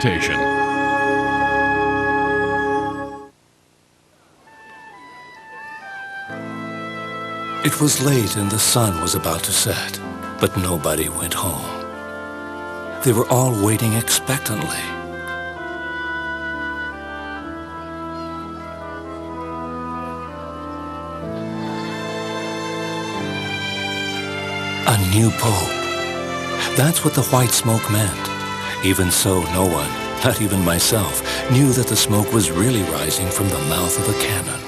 Presentation. It was late and the sun was about to set, but nobody went home. They were all waiting expectantly. A new pope. That's what the white smoke meant. Even so, no one, not even myself, knew that the smoke was really rising from the mouth of a cannon.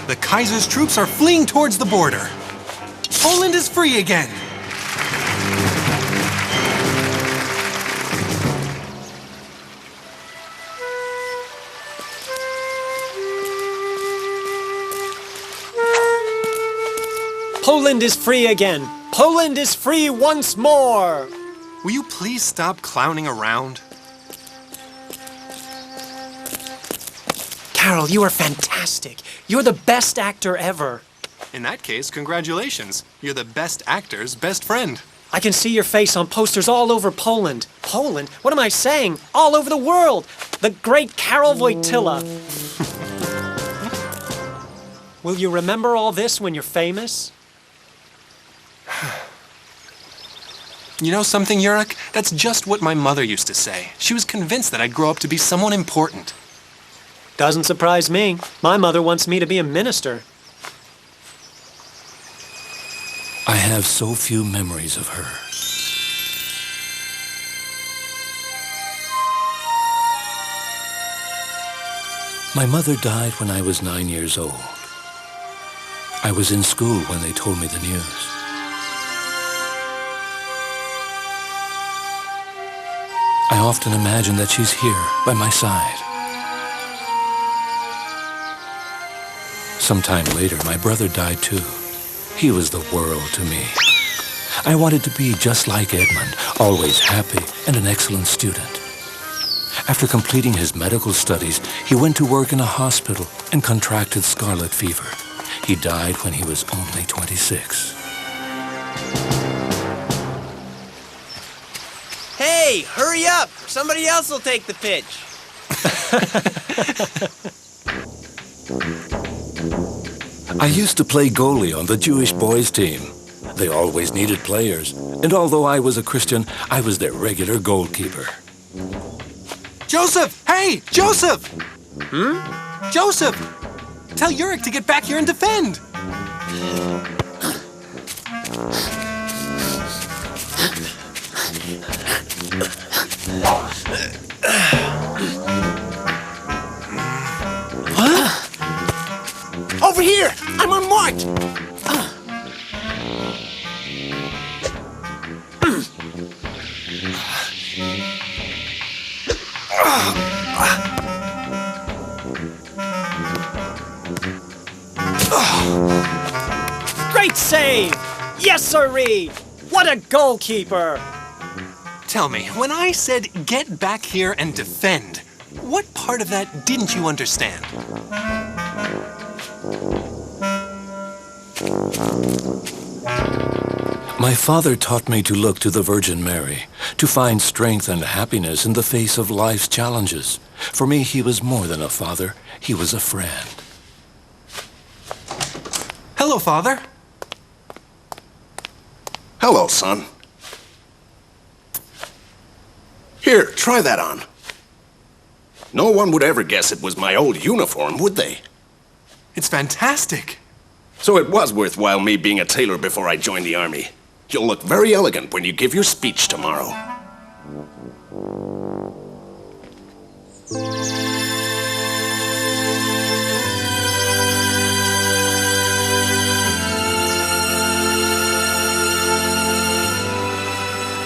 The Kaiser's troops are fleeing towards the border. Poland is free again. Poland is free again. Poland is free once more. Will you please stop clowning around? Carol, you are fantastic. You're the best actor ever. In that case, congratulations. You're the best actor's best friend. I can see your face on posters all over Poland. Poland? What am I saying? All over the world. The great Karol Wojtyla. Will you remember all this when you're famous? You know something, Jurek? That's just what my mother used to say. She was convinced that I'd grow up to be someone important. Doesn't surprise me. My mother wants me to be a minister. I have so few memories of her. My mother died when I was 9 years old. I was in school when they told me the news. I often imagine that she's here by my side. Sometime later, my brother died too. He was the world to me. I wanted to be just like Edmund, always happy and an excellent student. After completing his medical studies, he went to work in a hospital and contracted scarlet fever. He died when he was only 26. Hey, hurry up! Somebody else will take the pitch. I used to play goalie on the Jewish boys team. They always needed players, and although I was a Christian, I was their regular goalkeeper. Joseph! Hey, Joseph! Joseph! Tell Jurek to get back here and defend! Over here! I'm unmarked! Great save! Yes, sirree! What a goalkeeper! Tell me, when I said get back here and defend, what part of that didn't you understand? My father taught me to look to the Virgin Mary, to find strength and happiness in the face of life's challenges. For me, he was more than a father, he was a friend. Hello, Father. Hello, son. Here, try that on. No one would ever guess it was my old uniform, would they? It's fantastic. So it was worthwhile me being a tailor before I joined the army. You'll look very elegant when you give your speech tomorrow.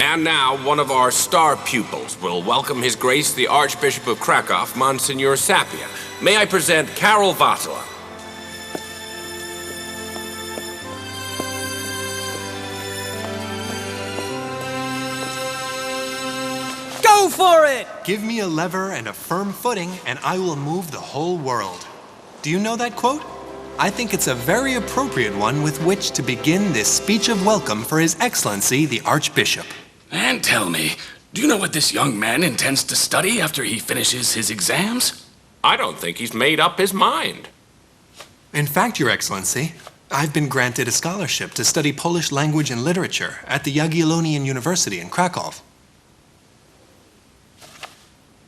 And now, one of our star pupils will welcome His Grace the Archbishop of Krakow, Monsignor Sapia. May I present Karol Wojtyla. Go for it! Give me a lever and a firm footing, and I will move the whole world. Do you know that quote? I think it's a very appropriate one with which to begin this speech of welcome for His Excellency, the Archbishop. And tell me, do you know what this young man intends to study after he finishes his exams? I don't think he's made up his mind. In fact, Your Excellency, I've been granted a scholarship to study Polish language and literature at the Jagiellonian University in Krakow.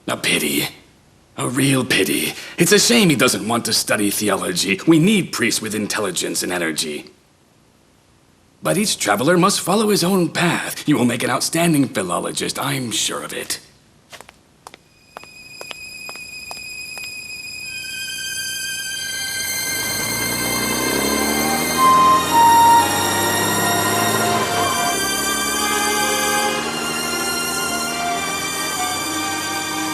A pity. A real pity. It's a shame he doesn't want to study theology. We need priests with intelligence and energy. But each traveler must follow his own path. You will make an outstanding philologist, I'm sure of it.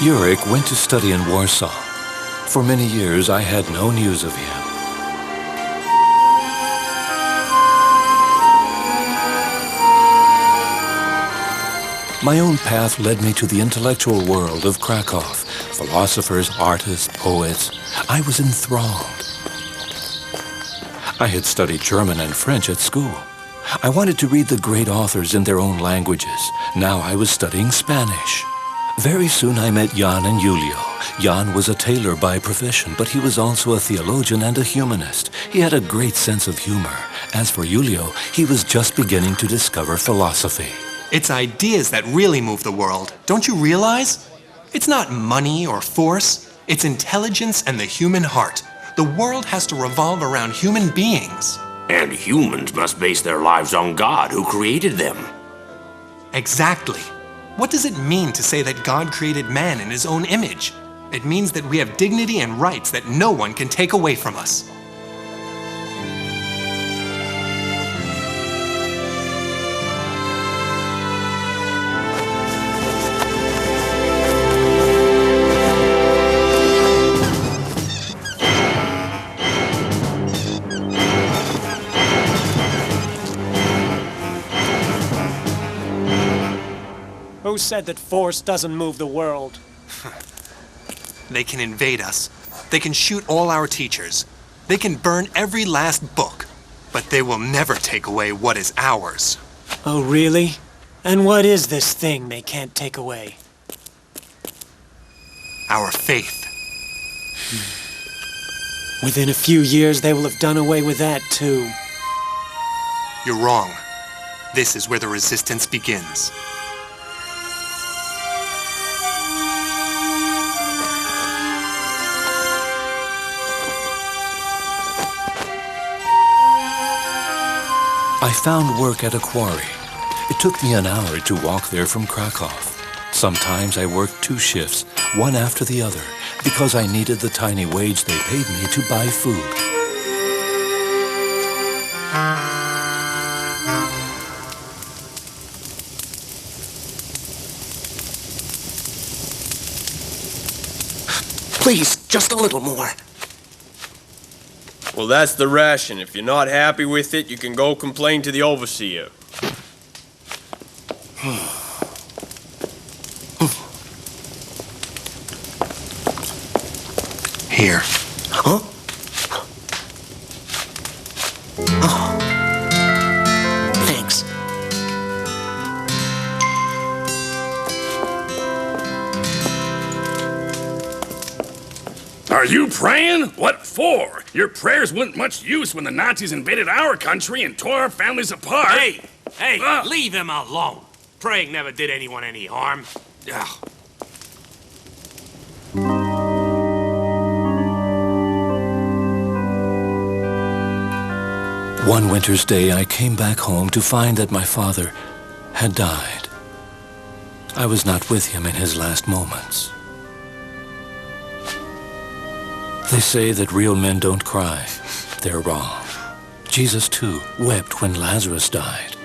Jurek went to study in Warsaw. For many years, I had no news of him. My own path led me to the intellectual world of Krakow. Philosophers, artists, poets. I was enthralled. I had studied German and French at school. I wanted to read the great authors in their own languages. Now I was studying Spanish. Very soon I met Jan and Julio. Jan was a tailor by profession, but he was also a theologian and a humanist. He had a great sense of humor. As for Julio, he was just beginning to discover philosophy. It's ideas that really move the world. Don't you realize? It's not money or force. It's intelligence and the human heart. The world has to revolve around human beings. And humans must base their lives on God, who created them. Exactly. What does it mean to say that God created man in His own image? It means that we have dignity and rights that no one can take away from us. Who said that force doesn't move the world? They can invade us. They can shoot all our teachers. They can burn every last book. But they will never take away what is ours. Oh, really? And what is this thing they can't take away? Our faith. Within a few years, they will have done away with that, too. You're wrong. This is where the resistance begins. I found work at a quarry. It took me an hour to walk there from Krakow. Sometimes I worked 2 shifts, one after the other, because I needed the tiny wage they paid me to buy food. Please, just a little more. Well, that's the ration. If you're not happy with it, you can go complain to the overseer. Here. Huh? Oh. Thanks. Are you praying? What for? Your prayers weren't much use when the Nazis invaded our country and tore our families apart. Hey, leave him alone. Praying never did anyone any harm. Ugh. One winter's day, I came back home to find that my father had died. I was not with him in his last moments. They say that real men don't cry. They're wrong. Jesus, too, wept when Lazarus died.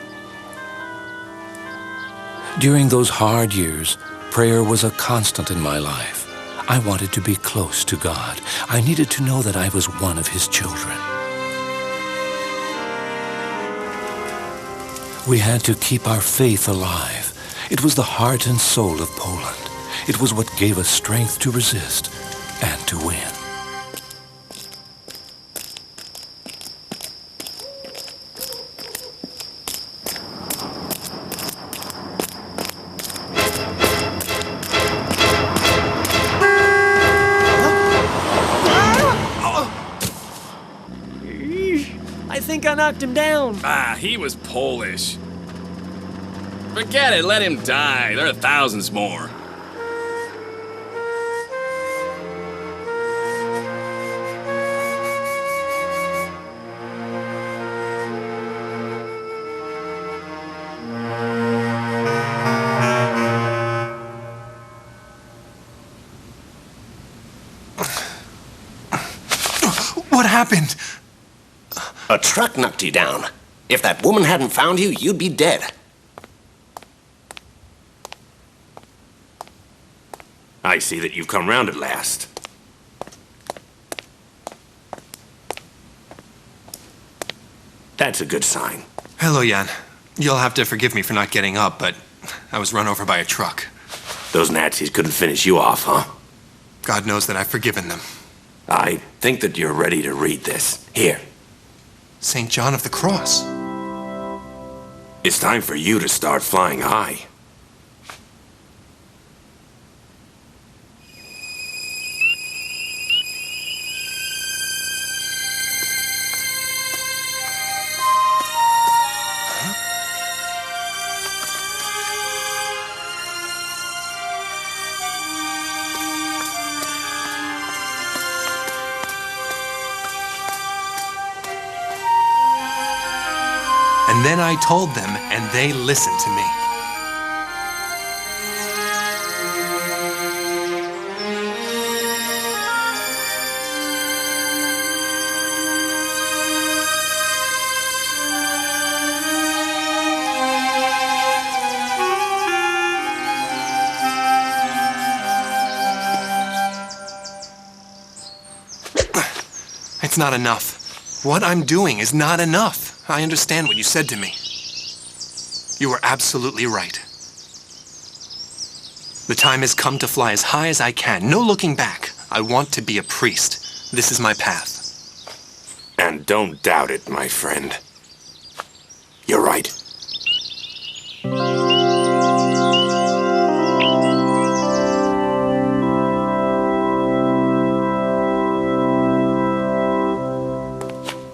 During those hard years, prayer was a constant in my life. I wanted to be close to God. I needed to know that I was one of His children. We had to keep our faith alive. It was the heart and soul of Poland. It was what gave us strength to resist and to win. I think I knocked him down. Ah, he was Polish. Forget it, let him die. There are thousands more. What happened? A truck knocked you down. If that woman hadn't found you, you'd be dead. I see that you've come round at last. That's a good sign. Hello, Jan. You'll have to forgive me for not getting up, but I was run over by a truck. Those Nazis couldn't finish you off, huh? God knows that I've forgiven them. I think that you're ready to read this. Here. St. John of the Cross. It's time for you to start flying high. And then I told them, and they listened to me. It's not enough. What I'm doing is not enough. I understand what you said to me. You were absolutely right. The time has come to fly as high as I can. No looking back. I want to be a priest. This is my path. And don't doubt it, my friend. You're right.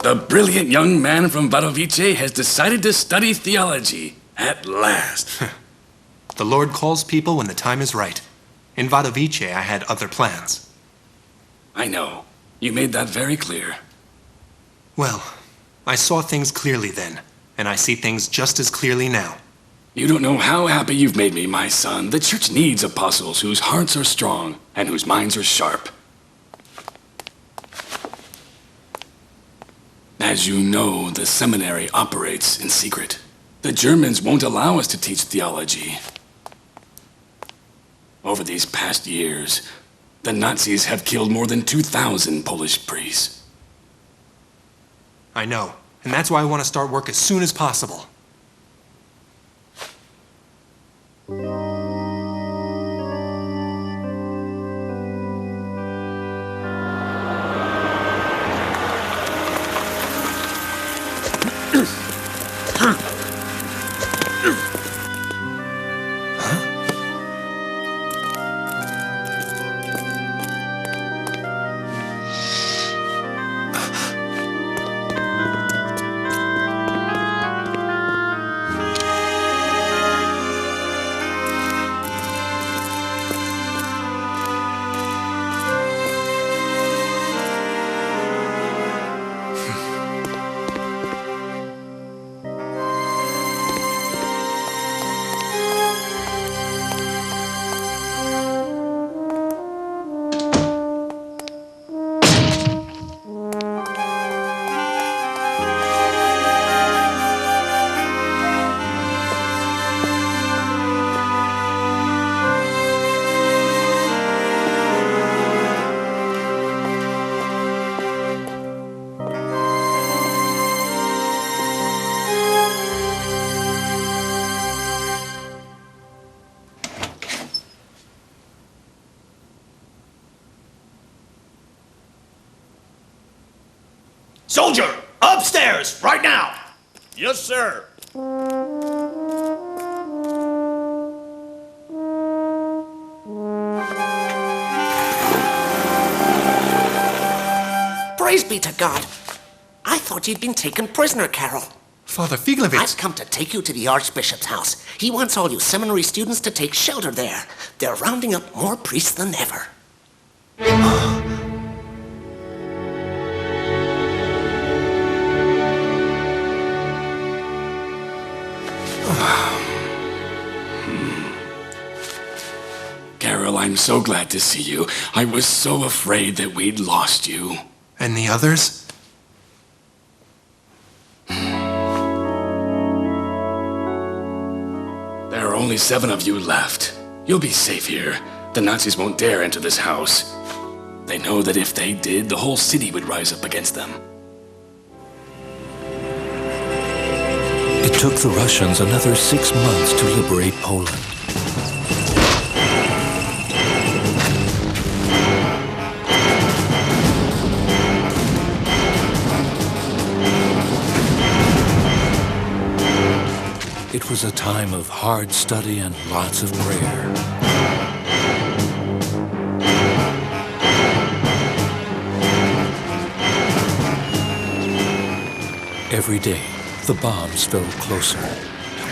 The brilliant young man from Wadowice has decided to study theology. At last. The Lord calls people when the time is right. In Wadowice, I had other plans. I know. You made that very clear. Well, I saw things clearly then, and I see things just as clearly now. You don't know how happy you've made me, my son. The church needs apostles whose hearts are strong and whose minds are sharp. As you know, the seminary operates in secret. The Germans won't allow us to teach theology. Over these past years, the Nazis have killed more than 2,000 Polish priests. I know, and that's why I want to start work as soon as possible. Soldier, upstairs, right now! Yes, sir. Praise be to God. I thought you'd been taken prisoner, Carol. Father Figlovitz. I've come to take you to the Archbishop's house. He wants all you seminary students to take shelter there. They're rounding up more priests than ever. Carol, I'm so glad to see you. I was so afraid that we'd lost you. And the others? There are only 7 of you left. You'll be safe here. The Nazis won't dare enter this house. They know that if they did, the whole city would rise up against them. It took the Russians another 6 months to liberate Poland. It was a time of hard study and lots of prayer. Every day, the bombs fell closer.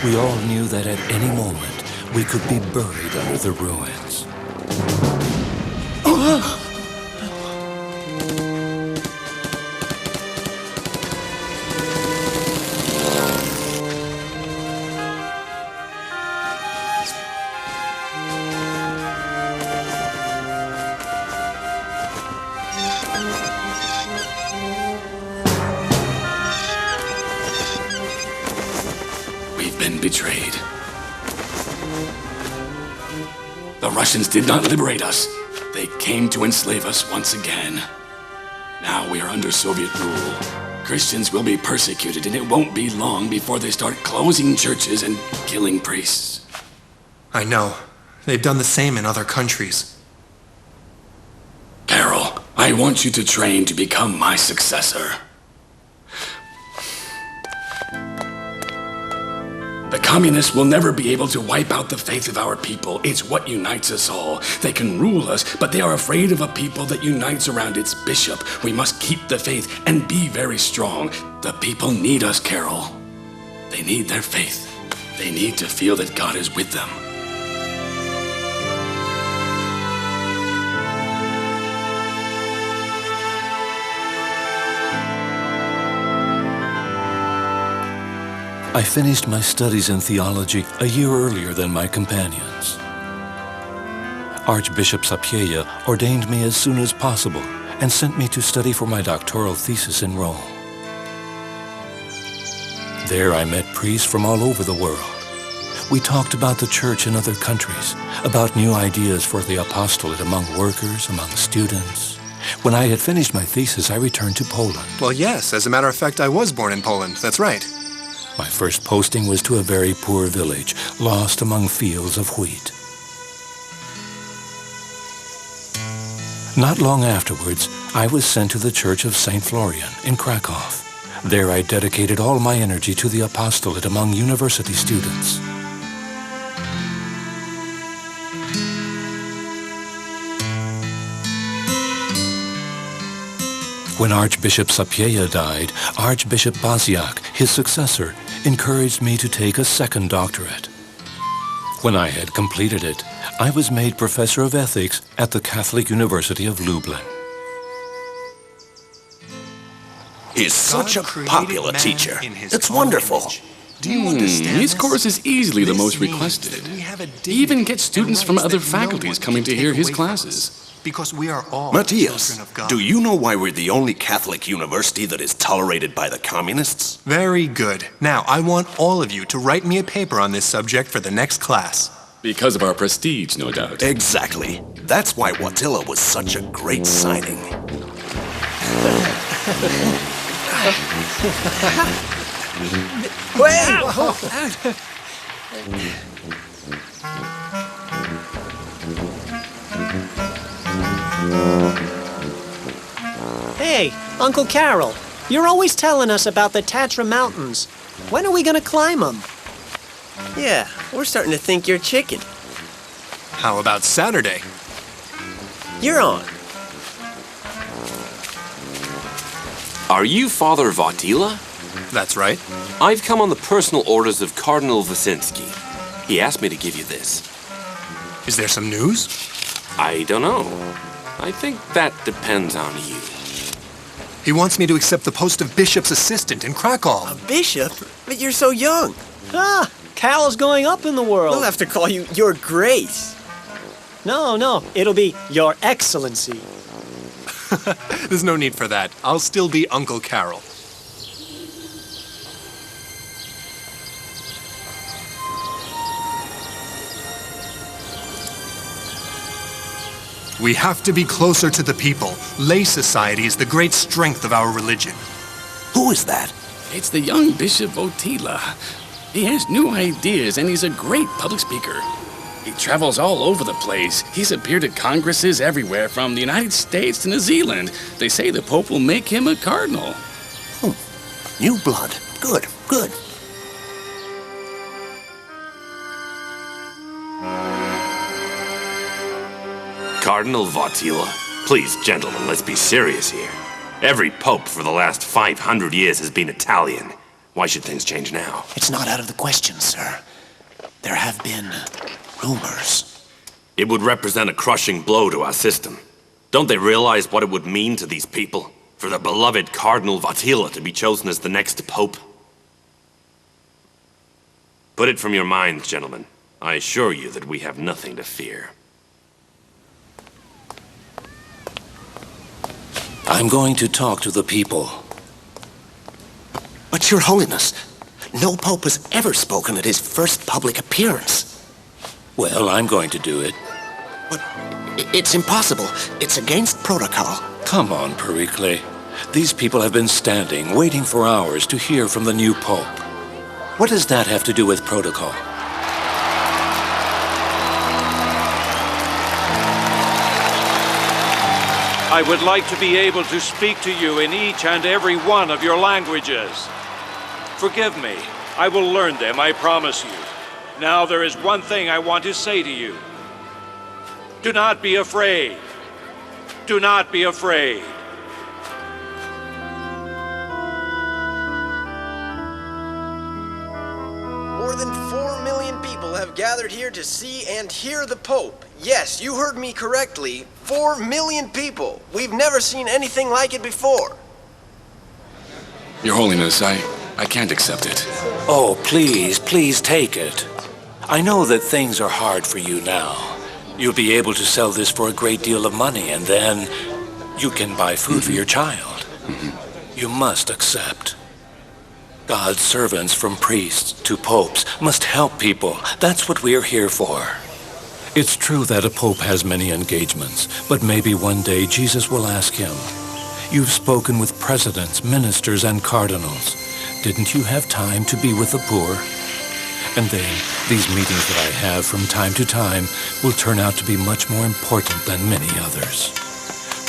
We all knew that at any moment, we could be buried under the ruins. Betrayed. The Russians did not liberate us. They came to enslave us once again. Now we are under Soviet rule. Christians will be persecuted, and it won't be long before they start closing churches and killing priests. I know. They've done the same in other countries. Carol, I want you to train to become my successor. The communists will never be able to wipe out the faith of our people. It's what unites us all. They can rule us, but they are afraid of a people that unites around its bishop. We must keep the faith and be very strong. The people need us, Carol. They need their faith. They need to feel that God is with them. I finished my studies in theology a year earlier than my companions. Archbishop Sapieha ordained me as soon as possible and sent me to study for my doctoral thesis in Rome. There I met priests from all over the world. We talked about the church in other countries, about new ideas for the apostolate among workers, among students. When I had finished my thesis, I returned to Poland. Well, yes, as a matter of fact, I was born in Poland. That's right. My first posting was to a very poor village, lost among fields of wheat. Not long afterwards, I was sent to the Church of St. Florian in Krakow. There I dedicated all my energy to the apostolate among university students. When Archbishop Sapieha died, Archbishop Basiak, his successor, encouraged me to take a second doctorate. When I had completed it, I was made professor of ethics at the Catholic University of Lublin. He's such a popular teacher. It's wonderful. Do you understand His this? course is easily the This most means requested. that we have a He even dignity gets students and from rights other that no faculties one coming can to hear take his away from classes. us, because we are all Matthias, children of God. do you know why we're the only Catholic university that is tolerated by the communists? Very good. Now, I want all of you to write me a paper on this subject for the next class. Because of our prestige, no doubt. Exactly. That's why Wojtyla was such a great signing. Hey, Uncle Carol, you're always telling us about the Tatra Mountains. When are we gonna climb them? Yeah, we're starting to think you're chicken. How about Saturday? You're on. Are you Father Wojtyla? That's right. I've come on the personal orders of Cardinal Wyszynski. He asked me to give you this. Is there some news? I don't know. I think that depends on you. He wants me to accept the post of bishop's assistant in Krakow. A bishop? But you're so young. Ah, Carol's going up in the world. We'll have to call you Your Grace. No, it'll be Your Excellency. There's no need for that. I'll still be Uncle Carol. We have to be closer to the people. Lay society is the great strength of our religion. Who is that? It's the young Bishop Wojtyla. He has new ideas and he's a great public speaker. He travels all over the place. He's appeared at congresses everywhere, from the United States to New Zealand. They say the Pope will make him a cardinal. New blood. Good, good. Cardinal Wojtyla. Please, gentlemen, let's be serious here. Every pope for the last 500 years has been Italian. Why should things change now? It's not out of the question, sir. There have been rumors. It would represent a crushing blow to our system. Don't they realize what it would mean to these people for the beloved Cardinal Wojtyla to be chosen as the next pope? Put it from your minds, gentlemen. I assure you that we have nothing to fear. I'm going to talk to the people. But Your Holiness, no pope has ever spoken at his first public appearance. Well, I'm going to do it. But it's impossible. It's against protocol. Come on, Pericle. These people have been standing, waiting for hours to hear from the new pope. What does that have to do with protocol? I would like to be able to speak to you in each and every one of your languages. Forgive me. I will learn them, I promise you. Now there is one thing I want to say to you. Do not be afraid. Do not be afraid. More than 4 million people have gathered here to see and hear the Pope. Yes, you heard me correctly. 4 million people. We've never seen anything like it before. Your Holiness, I can't accept it. Oh, please take it. I know that things are hard for you now. You'll be able to sell this for a great deal of money, and then you can buy food for your child. You must accept. God's servants, from priests to popes, must help people. That's what we're here for. It's true that a pope has many engagements, but maybe one day Jesus will ask him, "You've spoken with presidents, ministers, and cardinals. Didn't you have time to be with the poor?" And then, these meetings that I have from time to time will turn out to be much more important than many others.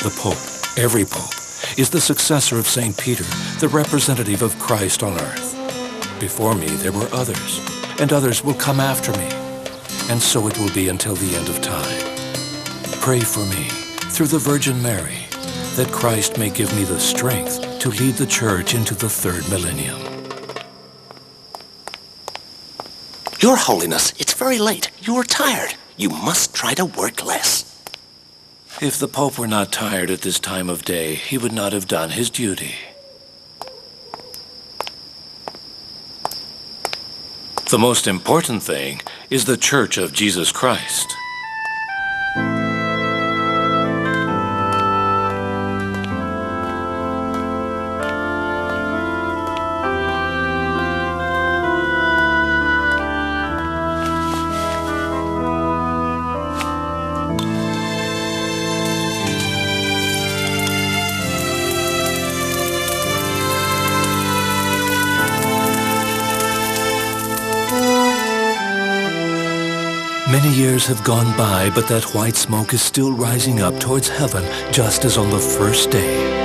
The Pope, every Pope, is the successor of St. Peter, the representative of Christ on earth. Before me there were others, and others will come after me. And so it will be until the end of time. Pray for me, through the Virgin Mary, that Christ may give me the strength to lead the Church into the 3rd millennium. Your Holiness, it's very late. You're tired. You must try to work less. If the Pope were not tired at this time of day, he would not have done his duty. The most important thing is the Church of Jesus Christ. Many years have gone by, but that white smoke is still rising up towards heaven, just as on the first day.